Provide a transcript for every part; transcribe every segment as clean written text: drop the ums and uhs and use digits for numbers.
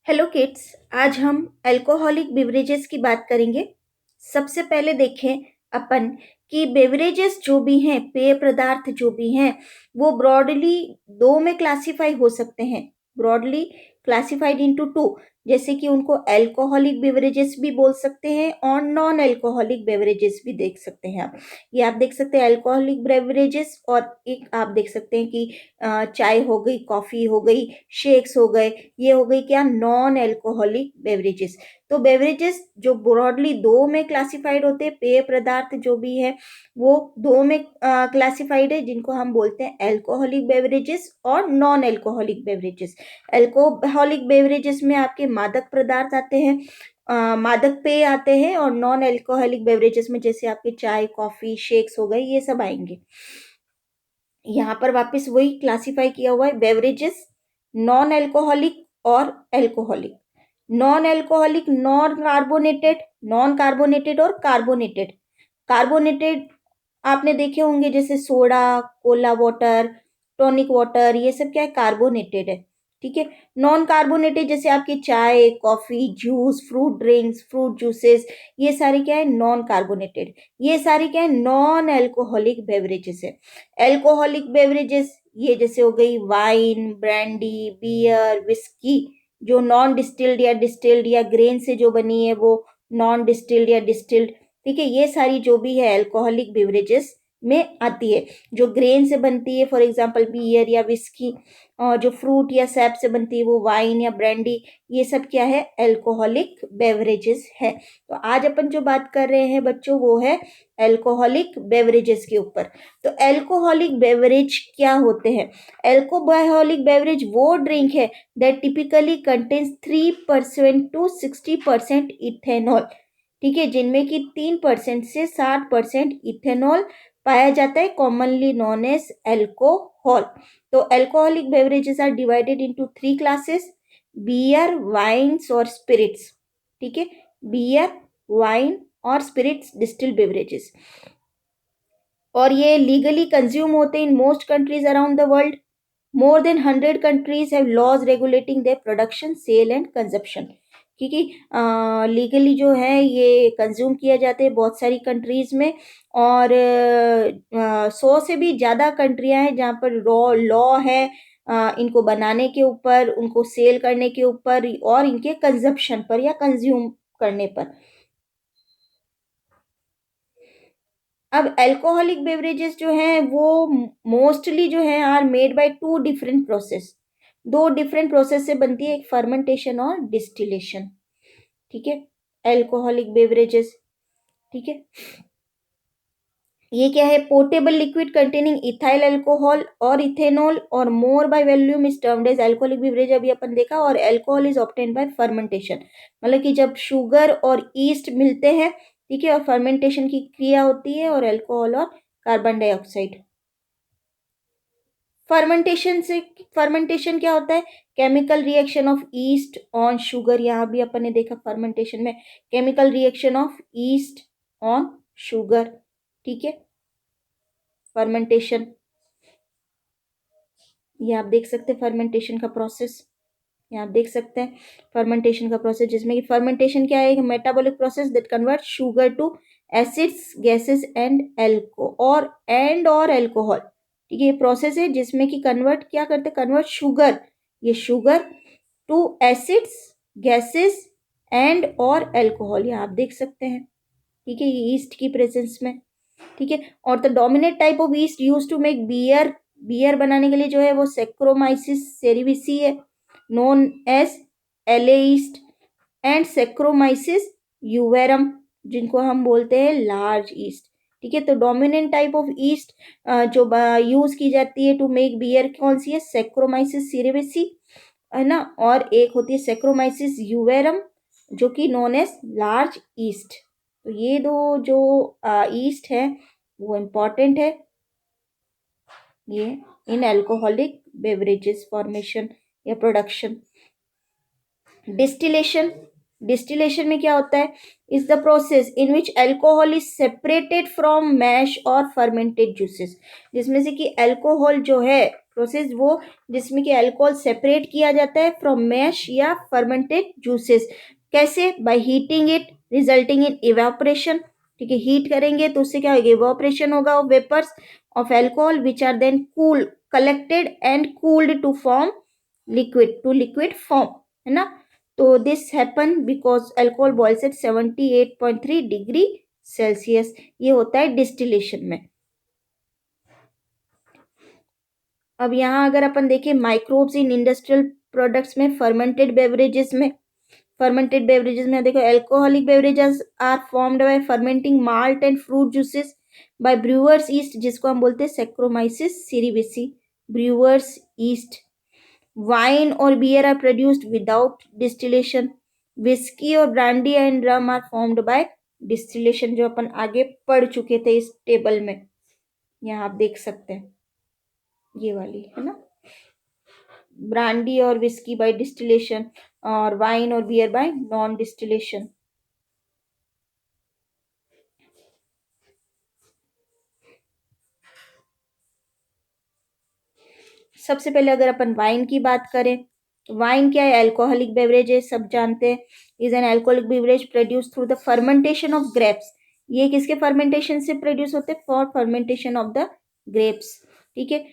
Hello kids. आज हम alcoholic beverages की बात करेंगे। सबसे पहले देखें अपन कि बेवरेजेस जो भी हैं, पेय पदार्थ जो भी हैं, वो ब्रॉडली दो में क्लासिफाई हो सकते हैं। ब्रॉडली क्लासिफाइड इनटू टू, जैसे कि उनको अल्कोहलिक बेवरेजेस भी बोल सकते हैं और नॉन अल्कोहलिक बेवरेजेस भी देख सकते हैं। आप ये आप देख सकते हैं अल्कोहलिक बेवरेजेस, और एक आप देख सकते हैं कि चाय हो गई, कॉफी हो गई, शेक्स हो गए, ये हो गई क्या, नॉन अल्कोहलिक बेवरेजेस। तो बेवरेजेस जो ब्रॉडली दो में क्लासिफाइड होते हैं, पेय पदार्थ जो भी है वो दो में क्लासिफाइड है, जिनको हम बोलते हैं अल्कोहलिक बेवरेजेस और non alcoholic beverages. Alcoholic beverages में आपके मादक पदार्थ आते हैं, मादक पेय आते हैं, और नॉन अल्कोहलिक बेवरेजेस में जैसे आपके चाय, कॉफी, शेक्स हो गए, ये सब आएंगे। यहाँ पर वापस वही क्लासिफाई किया हुआ है बेवरेजेस, नॉन अल्कोहलिक और alcoholic. Non alcoholic, non carbonated और कार्बोनेटेड। कार्बोनेटेड आपने देखे होंगे, जैसे soda, Cola water, tonic water, ये सब क्या है, कार्बोनेटेड है। ठीक है। नॉन कार्बोनेटेड जैसे आपकी चाय, coffee, juice, fruit drinks, fruit juices, ये सारे क्या है, नॉन कार्बोनेटेड। ये सारे क्या है, नॉन अल्कोहलिक बेवरेजेस है। अल्कोहलिक बेवरेजेस ये जैसे हो गई वाइन, ब्रांडी, बियर, विस्की, जो नॉन डिस्टिल्ड या डिस्टिल्ड या ग्रेन से जो बनी है वो नॉन डिस्टिल्ड या डिस्टिल्ड। ठीक है, ये सारी जो भी है अल्कोहलिक बेवरेजेस में आती है। जो ग्रेन से बनती है, फॉर एग्जांपल बियर या विस्की, और जो फ्रूट या सैप से बनती है वो वाइन या ब्रांडी, ये सब क्या है, अल्कोहलिक बेवरेजेस है। तो आज अपन जो बात कर रहे हैं बच्चों, वो है अल्कोहलिक बेवरेजेस के ऊपर। तो अल्कोहलिक बेवरेज क्या होते हैं? अल्कोहलिक बेवरेज वो ड्रिंक है that typically contains 3% to 60% ethanol. ठीक है, जिनमें कि 3% से 60% इथेनॉल पाया जाता है, कॉमनली नॉन एज एल्कोहल। तो alcoholic beverages are divided into three classes: beer, wines और स्पिरिट्स। ठीक है, बियर, वाइन और स्पिरिट्स डिस्टिल्ड बेवरेजेस, और ये लीगली कंज्यूम होते हैं in most countries around the world. More than 100 countries have laws regulating their production, sale and consumption. क्योंकि legally जो है ये कंज्यूम किया जाते हैं बहुत सारी कंट्रीज में, और 100 से भी ज़्यादा कंट्रियां हैं जहाँ पर लॉ है इनको बनाने के ऊपर, उनको सेल करने के ऊपर, और इनके कंजप्शन पर या कंज्यूम करने पर। अब अल्कोहलिक बेवरेजेस जो हैं वो मोस्टली जो है are made by two different process. दो डिफरेंट प्रोसेस से बनती है, एक फर्मेंटेशन और डिस्टिलेशन। ठीक है, अल्कोहलिक बेवरेजेस। ठीक है, ये क्या है, portable liquid containing ethyl alcohol और इथेनॉल और more by volume is termed as alcoholic beverage, अभी अपन देखा। और alcohol is obtain by fermentation, मतलब कि जब शुगर और ईस्ट मिलते हैं, ठीक है, और फर्मेंटेशन की क्रिया होती है, और अल्कोहल और कार्बन डाइऑक्साइड। फर्मेंटेशन क्या होता है, chemical reaction of east on sugar. यहाँ भी अपन ने देखा फर्मेंटेशन में chemical reaction of east on sugar. ठीक है, फर्मेंटेशन, ये आप देख सकते हैं फर्मेंटेशन का प्रोसेस। ये आप देख सकते हैं फर्मेंटेशन का प्रोसेस, जिसमें कि फर्मेंटेशन क्या है, एक metabolic process that convert sugar to acids, gases and और एल्कोहल। ठीक है, ये प्रोसेस है जिसमें कि कन्वर्ट क्या करते हैं, कन्वर्ट शुगर, ये sugar to acids, gases and और एल्कोहल, ये आप देख सकते हैं। ठीक है, ये ईस्ट की प्रेजेंस में। ठीक है, और the dominate type of yeast use to make beer, beer बनाने के लिए जो है वो सेक्रोमाइसिस सेरेविसी है, known as ale yeast, and saccharomyces uvarum, जिनको हम बोलते हैं लार्ज ईस्ट। ठीक है, तो डोमिनेंट टाइप ऑफ ईस्ट जो यूज की जाती है टू मेक बियर, कौन सी है, सेक्रोमाइसिस सेरेविसी, है ना, और एक होती है सेक्रोमाइसिस यूवेरम, जो कि नोन एज लार्ज ईस्ट। तो ये दो जो ईस्ट है वो इम्पॉर्टेंट है ये इन अल्कोहलिक बेवरेजेस फॉर्मेशन या प्रोडक्शन। डिस्टिलेशन, डिस्टिलेशन में क्या होता है, is the process in which alcohol is separated from mash और फर्मेंटेड जूसेस, जिसमें से कि अल्कोहल जो है प्रोसेस वो जिसमें कि अल्कोहल सेपरेट किया जाता है फ्रॉम मैश या फर्मेंटेड जूसेस। कैसे? By heating it resulting in evaporation. ठीक है, हीट करेंगे तो उससे क्या होगा? इवेपोरेशन होगा vapours of alcohol which are then cool collected and cooled to form liquid, to liquid form, है ना। तो this happen because alcohol boils at 78.3 degree Celsius. ये होता है डिस्टिलेशन में। अब यहाँ अगर अपन देखें माइक्रोब्स इन इंडस्ट्रियल प्रोडक्ट्स में, फर्मेंटेड बेवरेजेस में देखो alcoholic beverages are formed by fermenting malt and fruit juices by brewer's yeast, जिसको हम बोलते हैं Saccharomyces cerevisiae, brewer's yeast. Wine और beer are produced without distillation. Whisky और brandy and rum are formed by distillation, जो अपन आगे पढ़ चुके थे इस टेबल में। यहाँ आप देख सकते हैं ये वाली, है ना, ब्रांडी और विस्की बाय डिस्टिलेशन और वाइन और बियर बाय नॉन डिस्टिलेशन। सबसे पहले अगर अपन वाइन की बात करें, वाइन क्या है? अल्कोहलिक बेवरेज है, सब जानते हैं। Is an alcoholic beverage produce through the fermentation of grapes. ये किसके फर्मेंटेशन से प्रोड्यूस होते हैं? For fermentation of the grapes. ठीक है,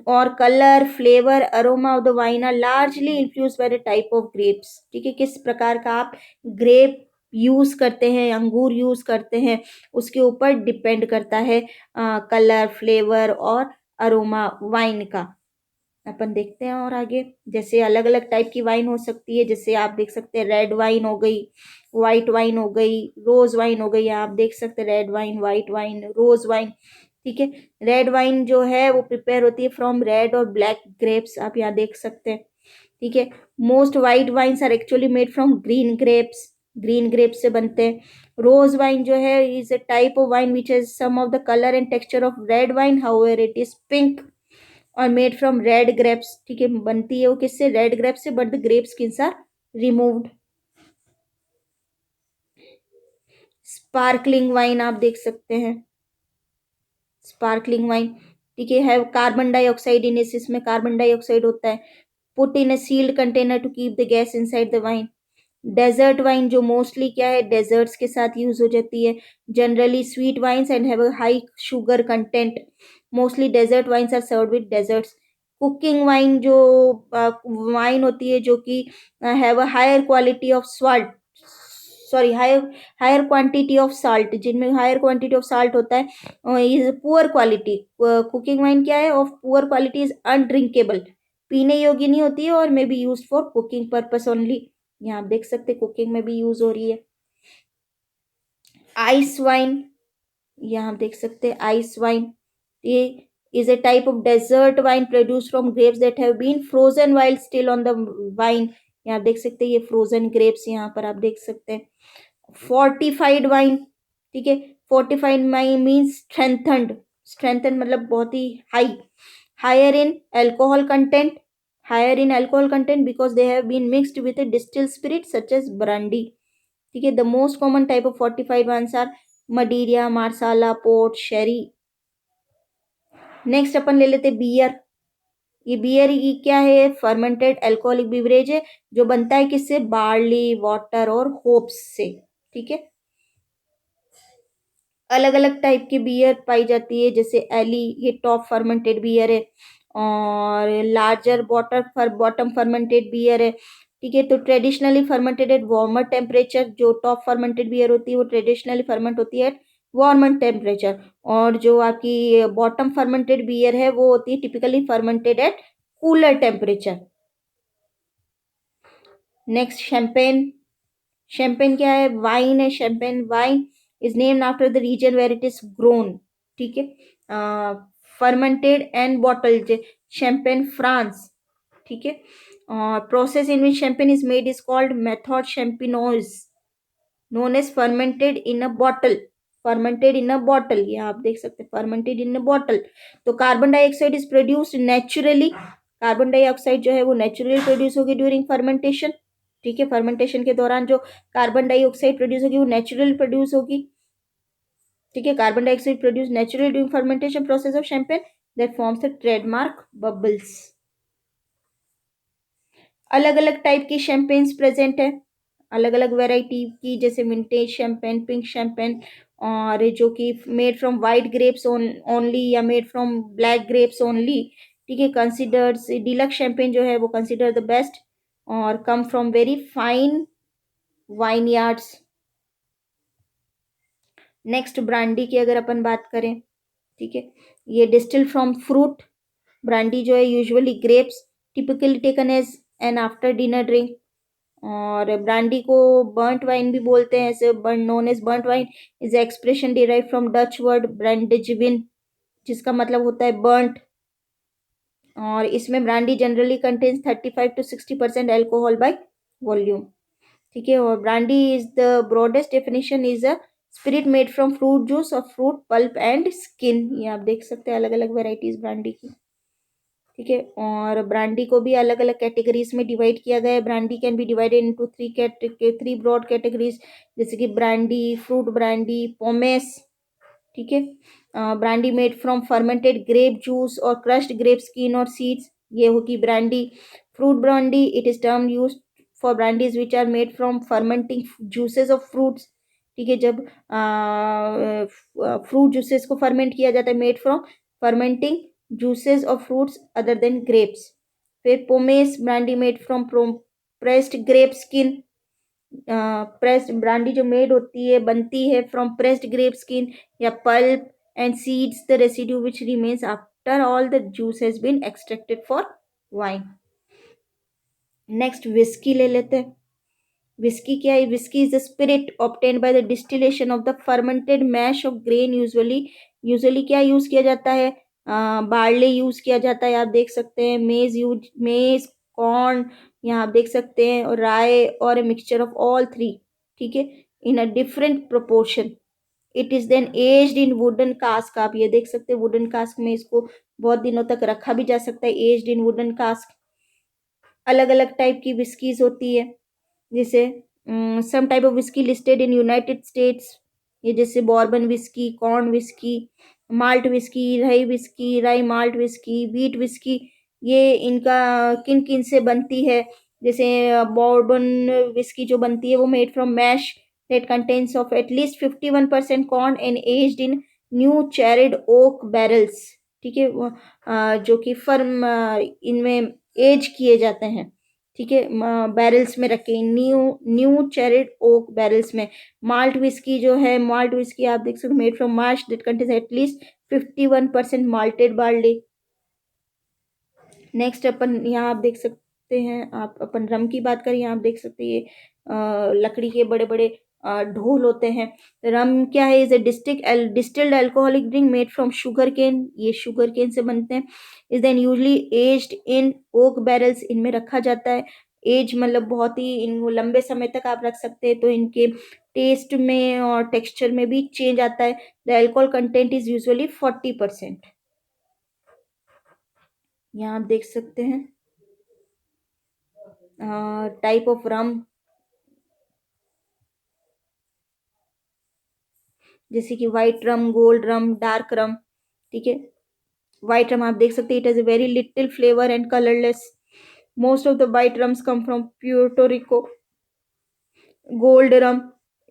और colour, flavour, aroma of the wine are largely influenced by the type of grapes. ठीक है, किस प्रकार का आप ग्रेप यूज करते हैं, अंगूर यूज करते हैं, उसके ऊपर डिपेंड करता है कलर, फ्लेवर और अरोमा वाइन का। अपन देखते हैं और आगे, जैसे अलग अलग टाइप की वाइन हो सकती है। जैसे आप देख सकते हैं रेड वाइन हो गई, व्हाइट वाइन हो गई, रोज वाइन हो गई। आप देख सकते हैं रेड वाइन, व्हाइट वाइन, रोज वाइन। ठीक है, रेड वाइन जो है वो प्रिपेयर होती है फ्रॉम रेड और ब्लैक ग्रेप्स, आप यहाँ देख सकते हैं। ठीक है, most white wines are actually made from green grapes, green grapes से बनते हैं। रोज वाइन जो है is a type of wine which has some of the colour and texture of red wine, however it is pink और made from red grapes. ठीक है, बनती है वो किससे? रेड ग्रेप्स से, but the grep skins are removed. Sparkling wine आप देख सकते हैं, स्पार्कलिंग वाइन। ठीक है कार्बन डाइऑक्साइड इन इस, इसमें कार्बन डाइऑक्साइड होता है। Put in a sealed container to keep the gas inside the wine. Dessert wine जो मोस्टली क्या है? डेजर्ट्स के साथ यूज हो जाती है। Generally sweet wines and have a high sugar content. Mostly dessert wines are served with desserts. Cooking wine जो wine होती है जो कि have a higher quality of salt, sorry higher higher quantity of salt, जिनमें higher quantity of salt होता है, is poor quality. Cooking wine क्या है? ऑफ पुअर क्वालिटी इज अनड्रिंकेबल, पीने योग्य नहीं होती है और may be use for cooking purpose only. यहाँ आप देख सकते कुकिंग में भी यूज हो रही है। आइस वाइन, यहाँ आप देख सकते हैं आइस वाइन, ये is a type of dessert wine produce from grapes that have been frozen while still on the vine. यहाँ आप देख सकते हैं ये फ्रोजन ग्रेप्स यहाँ पर आप देख सकते हैं। फोर्टिफाइड वाइन, ठीक है, fortified wine means strengthened, strengthen मतलब बहुत ही high, higher in alcohol content, higher in alcohol content because they have been mixed with a distilled spirit such as brandy. ठीक है, the most common type of fortified wines are Madeira, Marsala, Port, Sherry. Next अपन ले लेते beer. ये beer ये क्या है? Fermented alcoholic beverage है जो बनता है किससे? बार्ली, वाटर और होप्स से। ठीक है, अलग अलग टाइप की बियर पाई जाती है, जैसे एली ये टॉप फर्मेंटेड बियर है और लार्जर बॉटम फर्मेंटेड बियर है। ठीक है, तो traditionally fermented at warmer temperature, जो टॉप फर्मेंटेड बियर होती है वो ट्रेडिशनली फर्मेंट होती है एट वार्मर टेम्परेचर, और जो आपकी बॉटम फर्मेंटेड बियर है वो होती है typically fermented at cooler temperature. Next champagne. Champagne क्या है? वाइन है। Champagne wine is named after the region where it is grown. ठीक है, fermented and bottled champagne France. ठीक है, process in which champagne is made is called method champenoise, known as fermented in a bottle, fermented in a bottle. ये आप देख सकते हैं fermented in a bottle. तो carbon dioxide is produced naturally, carbon dioxide जो है वो naturally produce होगी ड्यूरिंग फर्मेंटेशन। ठीक है, फर्मेंटेशन के दौरान जो कार्बन डाइऑक्साइड प्रोड्यूस होगी वो नेचुरली प्रोड्यूस होगी। ठीक है, carbon dioxide produce naturally during fermentation process of champagne that forms the trademark bubbles. अलग अलग टाइप की शैंपेन्स प्रेजेंट है, अलग अलग वेराइटी की, जैसे विंटेज शैंपेन, पिंक शैंपेन, और जो कि made from white grapes only या made from black grapes only, ठीक है। कंसिडर्ड डीलक्स शैंपेन जो है वो कंसिडर द बेस्ट और come from very fine wine yards. Next brandy की अगर अपन बात करें, ठीक है, ये डिस्टिल फ्रॉम फ्रूट। ब्रांडी जो है usually grapes, typically taken as an after dinner drink. और ब्रांडी को बर्ंट वाइन भी बोलते हैं, ऐसे known as burnt wine is expression derive from Dutch word brandewijn, जिसका मतलब होता है बर्ंट। और इसमें brandy generally contains 35 to 60% alcohol by volume, ठीक है। और brandy is the broadest definition is a spirit made from fruit juice और फ्रूट पल्प एंड स्किन। ये आप देख सकते हैं अलग अलग वेराइटीज ब्रांडी की, ठीक है। और ब्रांडी को भी अलग अलग कैटेगरीज में डिवाइड किया गया है। Brandy can be divided into three broad categories, जैसे कि ब्रांडी, फ्रूट ब्रांडी, पोमेस, ठीक है। Brandy made from fermented grape juice और क्रश्ड ग्रेप स्किन और सीड्स, ये होगी brandy. Fruit brandy, it is term use for brandies which are made from fermenting juices of fruits, ठीक है। जब fruit juices को फर्मेंट किया जाता है, made from fermenting juices of fruits other than grapes. फिर pomace brandy made from pressed grape skin. Pressed brandy जो made होती है, बनती है फ्रॉम प्रेस्ड ग्रेप स्किन या pulp and seeds, the residue which remains after all the juice has been extracted for wine. Next whisky ले लेते हैं। Whisky क्या है? Whisky is the spirit obtained by the distillation of the fermented mash of grain. Usually क्या use किया जाता है? Barley use किया जाता है, आप देख सकते हैं। मेज, कॉर्न, यहाँ आप देख सकते हैं, और राय, और a mixture of all three, ठीक है, in a different proportion. It is then aged in wooden cask. आप ये देख सकते हैं वुडन कास्क में इसको बहुत दिनों तक रखा भी जा सकता है, एज्ड इन वुडन कास्क। अलग अलग टाइप की विस्कीज होती है, जैसे some type of whisky listed in United States, ये जैसे bourbon whisky, corn whisky, malt whisky, rye malt whisky, wheat whisky. ये इनका किन किन से बनती है? जैसे बॉर्बन विस्की जो बनती है वो made from mash that contains of at least 51% corn and aged in new charred oak barrels, ठीक है। जो कि फर्म इनमें एज किए जाते हैं, ठीक है, बैरल्स में रखे, न्यू चेरिड ओक बैरल्स में। माल्ट विस्की जो है, माल्ट विस्की आप देख सकते, made from mash that contains at least 51% malted barley. Next अपन यहाँ आप देख सकते हैं, आप अपन रम की बात करें, यहाँ आप देख सकते हैं ये लकड़ी के बड़े बड़े ढोल होते हैं। रम क्या है? Is a distilled alcoholic drink made from sugar cane, ये शुगर केन से बनते हैं। Is then usually aged in oak barrels, इनमें रखा जाता है। एज मतलब बहुत ही इनको लंबे समय तक आप रख सकते हैं, तो इनके टेस्ट में और टेक्सचर में भी चेंज आता है। The alcohol content is usually 40%। यहाँ आप देख सकते हैं टाइप ऑफ रम, जैसे कि white rum, gold rum, dark rum, ठीक है। वाइट रम आप देख सकते हैं, it has a very little flavour and colourless. Most of the white rums come from Puerto Rico. Gold rum,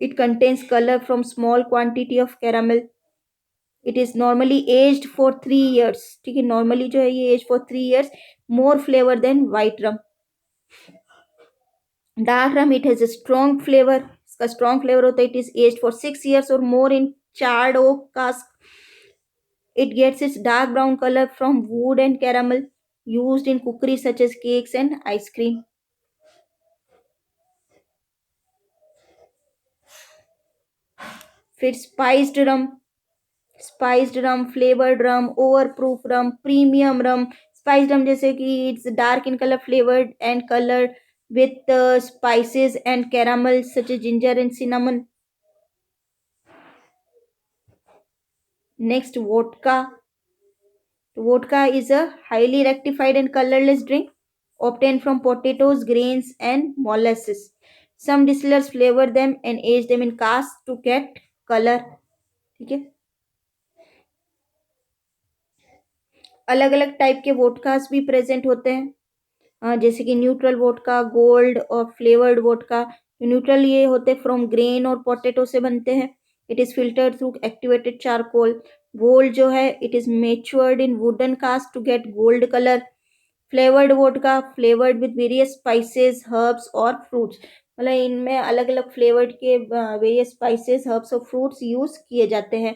it contains color from small quantity of caramel. It is normally aged for 3 years, ठीक है। Normally जो है ये aged for 3 years, more flavour than white rum. Dark rum, it has a strong flavour, इसका strong flavour होता है। It is aged for 6 years और more in charred oak cask. It gets its dark brown color from wood and caramel used in cookery such as cakes and ice cream. फिर spiced रम, flavoured रम, ओवरप्रूफ रम, premium रम। Spiced रम जैसे कि it's dark in colour, flavoured and coloured with spices and caramel such as ginger and cinnamon. Next, vodka. Vodka is a highly rectified and colorless drink obtained from potatoes, grains, and molasses. Some distillers flavor them and age them in casks to get color. ठीक है। अलग अलग type के वोडकास भी present होते हैं, जैसे कि न्यूट्रल वोडका, गोल्ड और फ्लेवर्ड वोडका। न्यूट्रल ये होते फ्रॉम ग्रेन और पोटैटो से बनते हैं। It is filtered through activated charcoal. Gold जो है it is matured in wooden cast to get gold colour. Flavoured vodka flavoured with various spices, herbs और फ्रूट्स। मतलब इनमें अलग अलग फ्लेवर्ड के वेरियस स्पाइसेस, हर्ब्स और फ्रूट्स यूज किए जाते हैं।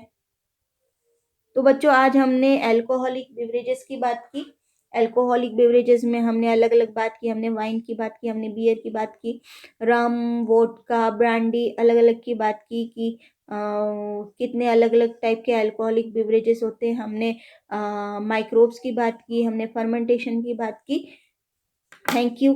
तो बच्चों आज हमने अल्कोहलिक बेवरेजेस की बात की। अल्कोहलिक बेवरेजेस में हमने अलग अलग बात की, हमने वाइन की बात की, हमने बियर की बात की, रम, वोडका, ब्रांडी, अलग अलग की बात की कि कितने अलग अलग टाइप के अल्कोहलिक बेवरेजेस होते हैं। हमने माइक्रोब्स की बात की, हमने फर्मेंटेशन की बात की। Thank you.